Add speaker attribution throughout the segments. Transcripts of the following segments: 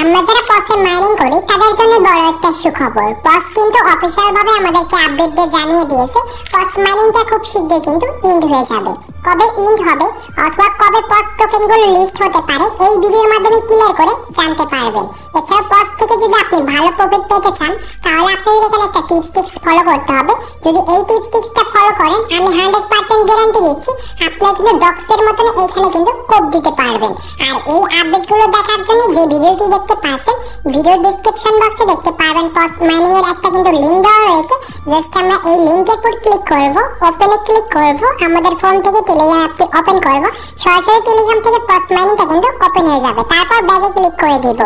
Speaker 1: আমরা যারা পসে মাইনিং করি তাদের জন্য বড় একটা সুখবর। পস কিন্তু অফিশিয়াল ভাবে আমাদেরকে আপডেট দিয়ে জানিয়ে দিয়েছে পস মাইনিংটা খুব শীঘ্রই কিন্তু ইন্ড হয়ে যাবে। কবে ইন্ড হবে অথবা কবে পস টোকেনগুলো লিস্ট হতে পারে এই ভিডিওর মাধ্যমে ক্লিয়ার করে জানতে পারবেন। এছাড়া পস থেকে যদি আপনি ভালো প্রফিট পেতে চান তাহলে আপনাদের এখানে একটা টিপস ফলো করতে হবে। যদি এই টিপসটা ফলো করেন আমি 100% গ্যারান্টি দিচ্ছি আপনারা কিন্তু ডক্সের মতন এইখানে কিন্তু কোড দিতে পারবেন। আর এই আপডেটগুলো দেখার জন্য যে ভিডিওটি দেখতে পাচ্ছেন ভিডিও ডেসক্রিপশন বক্সে দেখতে পারবেন পস মাইনিং এর একটা কিন্তু লিংক দেওয়া রয়েছে। জাস্ট আমরা এই লিংকের উপর ক্লিক করব, ওপেনে ক্লিক করব, আমাদের ফোন থেকে টেলিগ্রাম অ্যাপটি ওপেন করব, সরাসরি টেলিগ্রাম থেকে পস মাইনিংটা কিন্তু ওপেন হয়ে যাবে। তারপর ব্যাগে ক্লিক করে দেব।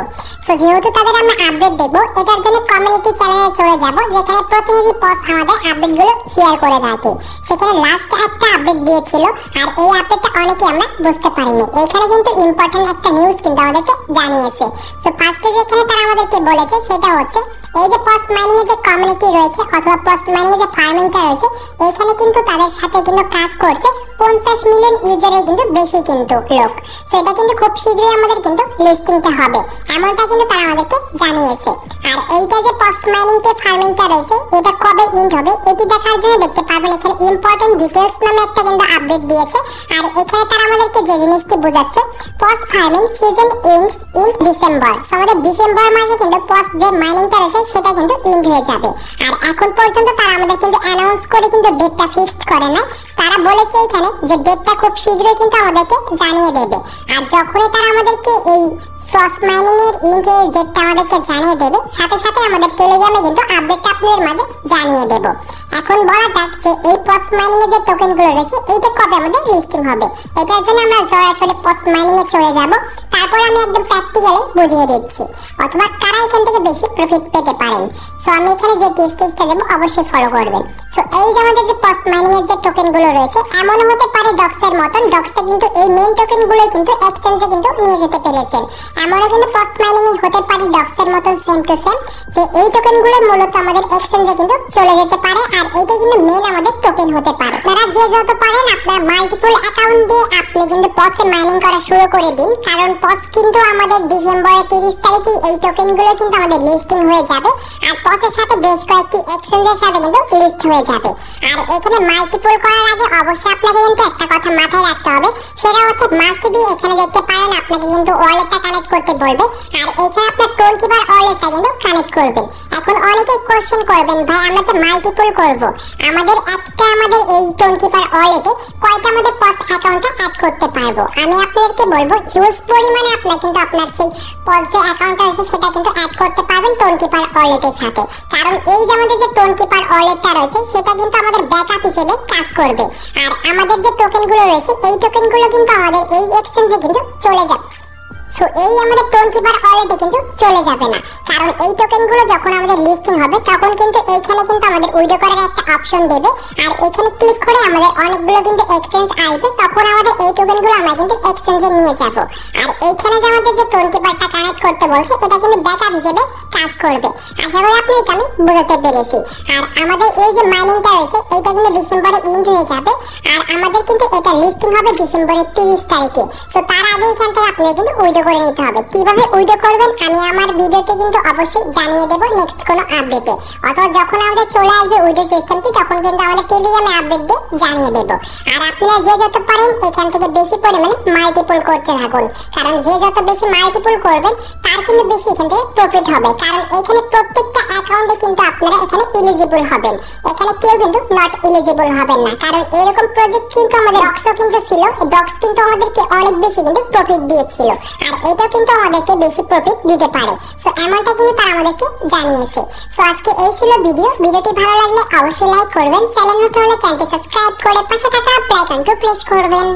Speaker 1: সো যেহেতু তাদের আমরা আপডেট দেব এটার জন্য কমিউনিটি চ্যানেলে চলে যাব যেখানে প্রতিনিধি পস আমাদের আপডেটগুলো শেয়ার করে থাকে। সেখানে লাস্ট একটা আপডেট দিয়েছিল আর এই আপডেটটা অনেকেই আমরা বুঝতে পারিনি। এখানে কিন্তু ইম্পর্টেন্ট একটা নিউজ কিন্তু আমাদেরকে জানিয়েছে। সো ফার্স্টে যেখানে তারা আমাদেরকে বলেছে সেটা হচ্ছে এই যে পস মাইনিং এর যে কমিউনিটি রয়েছে অথবা পস মাইনিং এর যে ফার্মিংটা রয়েছে এখানে কিন্তু তাদের সাথে কিন্তু কাজ করছে 50 মিলিয়ন ইউজারের কিন্তু বেশি কিন্তু লোক। সো এটা কিন্তু খুব শীঘ্রই আমাদের কিন্তু লিস্টিংটা হবে এমনটা কিন্তু তারা আমাদেরকে জানিয়েছে। আর এইটা যে পস মাইনিং তে ফার্মিংটা রয়েছে এটা কবে ইন্ড হবে এটি দেখার জন্য দেখতে পারবেন এখানে ইম্পর্টেন্ট ডিটেইলস নামে একটা কিন্তু আপডেট দিয়েছে। আর এখানে তারা আমাদেরকে যে জিনিসটি বোঝাচ্ছে পস farming season ends in December. So আমাদের ডিসেম্বর মাসে কিন্তু পস যে মাইনিংটা রয়েছে সেটা কিন্তু ইন্ড হয়ে যাবে। আর এখন পর্যন্ত তারা আমাদের কিন্তু অ্যানাউন্স করে কিন্তু ডেটটা ফিক্সড করে নাই। তারা বলেছে এখানে যে ডেটটা খুব শীঘ্রই কিন্তু আমাদেরকে জানিয়ে দেবে। আর যখনই তারা আমাদেরকে এই পস মাইনিং এর ইন্ডের ডেটটা আমাদেরকে জানিয়ে দেবে সাথে সাথে আমাদের টেলিগ্রামে কিন্তু আপডেটটা আপনাদের মাঝে জানিয়ে দেব। এখন বলা যাক যে এই পস মাইনিং এর যে টোকেনগুলো রয়েছে এইটা কবে আমাদের লিস্টিং হবে। এটার জন্য আমরা সরাসরি পস মাইনিং এ চলে যাব। তারপর আমি একদম প্র্যাকটিক্যালি বুঝিয়ে দিচ্ছি অথবা কারা এখান থেকে বেশি প্রফিট পেতে পারেন। সো আমি এখানে যে টিপসটা দেব অবশ্যই ফলো করবেন। সো এই যে আমাদের যে পস মাইনিং এর যে টোকেনগুলো রয়েছে এমন হতে পারে ডক্সের মতন ডক্সে কিন্তু এই মেইন টোকেনগুলোই কিন্তু এক্সচেঞ্জে কিন্তু নিয়ে যেতে পেরেছেন। এমনও কিন্তু পস মাইনিং হতে পারে ডক্সের মতন সেম টু সেম যে এই টোকেনগুলো মূলত আমাদের এক্সচেঞ্জে কিন্তু চলে যেতে পারে। আর এইটা কিন্তু মেইন আমাদের টোকেন হতে পারে। আপনারা যে যত পারেন আপনারা মাল্টিপল অ্যাকাউন্ট দিয়ে আপনি কিন্তু পসে মাইনিং করা শুরু করে দিন। কারণ পস কিন্তু আমাদের ডিসেম্বরের 30 তারিখে এই টোকেনগুলো কিন্তু আমাদের লিস্টিং হয়ে যাবে। আর পসের সাথে বেশ কয়েকটি এক্সচেঞ্জের সাথে কিন্তু লিস্ট হয়ে যাবে। আর এখানে মাল্টিপল করার আগে অবশ্যই আপনাকে কিন্তু একটা কথা মাথায় রাখতে হবে সেটা হচ্ছে মাস্ট বি এখানে দেখতে পারেন আপনাকে কিন্তু ওয়ালেটটা কানেক্ট করতে বলবে। আর এখানে আপনার টোকেনবার ওয়ালেটটা কিন্তু কানেক্ট করবেন। এখন অনেকেই কোশ্চেন করবেন ভাই আমরা যে মাল্টিপল করব আমাদের আমাদের এই টোকেনবার ওয়ালেটে কয়টা আমাদের পস অ্যাকাউন্টে অ্যাড করতে পারবো। আমি আপনাদেরকে বলবো হিউজ পরিমাণে আপনারা কিন্তু আপনার সেই পস যে অ্যাকাউন্টটা আছে সেটা কিন্তু অ্যাড করতে পারবেন টোকেনবার ওয়ালেটের সাথে। কারণ এই যে আমাদের যে টোকেনবার ওয়ালেটটা রয়েছে সেটা কিন্তু আমাদের ব্যাকআপ হিসেবে কাজ করবে। আর আমাদের যে টোকেনগুলো রয়েছে এই টোকেনগুলো কিন্তু আমাদের এই এক্সচেঞ্জে কিন্তু চলে যাবে। সো এই আমাদের টোকেনবার ওয়ালেটে কিন্তু চলে যাবে না। কারণ এই টোকেনগুলো যখন আমাদের লিস্টিং হবে তখন কিন্তু এইখানে কিন্তু আমাদের উইথড্র করার একটা অপশন দেবে। আর এখানে ক্লিক করে আমাদের অনেকগুলো কিন্তু এক্সচেঞ্জ আসবে তখন আমাদের এই টোকেনগুলো আমরা কিন্তু এক্সচেঞ্জে নিয়ে যাব। আর এইখানে যে আমাদের যে টোকেনবারটা কানেক্ট করতে বলছে এটা কিন্তু ব্যাকআপ হিসেবে কাজ করবে। আশা করি আপনাদেরকে আমি বোঝাতে পেরেছি। আর আমাদের এই যে মাইনিংটা রয়েছে এটা কিন্তু ডিসেম্বরে ইন্ড হয়ে যাবে। আর আমাদের কিন্তু এটা লিস্টিং হবে ডিসেম্বরের 30 তারিখে। সো তার আগে এখান থেকে আপনাদের কিন্তু উইথড্র করে নিতে হবে। কিভাবে উইথড্র করবেন আমি আমার ভিডিওতে কিন্তু অবশ্যই জানিয়ে দেব নেক্সট কোনো আপডেটে অথবা যখন আমাদের চলে আসবে উইথড্র সিস্টেমটি তখন কিন্তু আমাদের টেলিগ্রামে আপডেট দিয়ে জানিয়ে দেব। আর আপনারা যে যত পারেন এখান থেকে বেশি পরিমাণে মাল্টিপল করতে থাকুন। কারণ যে যত বেশি মাল্টিপল করবেন তার কিন্তু বেশি এখান থেকে প্রফিট হবে। কারণ এখানে প্রত্যেকটা অ্যাকাউন্টে কিন্তু আপনারা এখানে এলিজিবল হবেন। এখানে কেউ কিন্তু নট এলিজিবল হবেন না। কারণ এরকম প্রজেক্ট কিন্তু আমাদের ডক্সও কিন্তু ছিল। এই ডক্স কিন্তু আমাদেরকে অনেক বেশি কিন্তু প্রফিট দিয়েছিল। আর এটা কিন্তু আমাদেরকে বেশি প্রফিট দিতে পারে। সো এমনটা কিন্তু তারা আমাদেরকে জানিয়েছে। সো আজকে এই ছিল ভিডিওটি ভালো লাগলে অবশ্যই লাইক করবেন। চ্যানেল নতুন হলে চ্যানেলটি সাবস্ক্রাইব করে পাশে থাকা বেল আইকনটি প্রেস করবেন।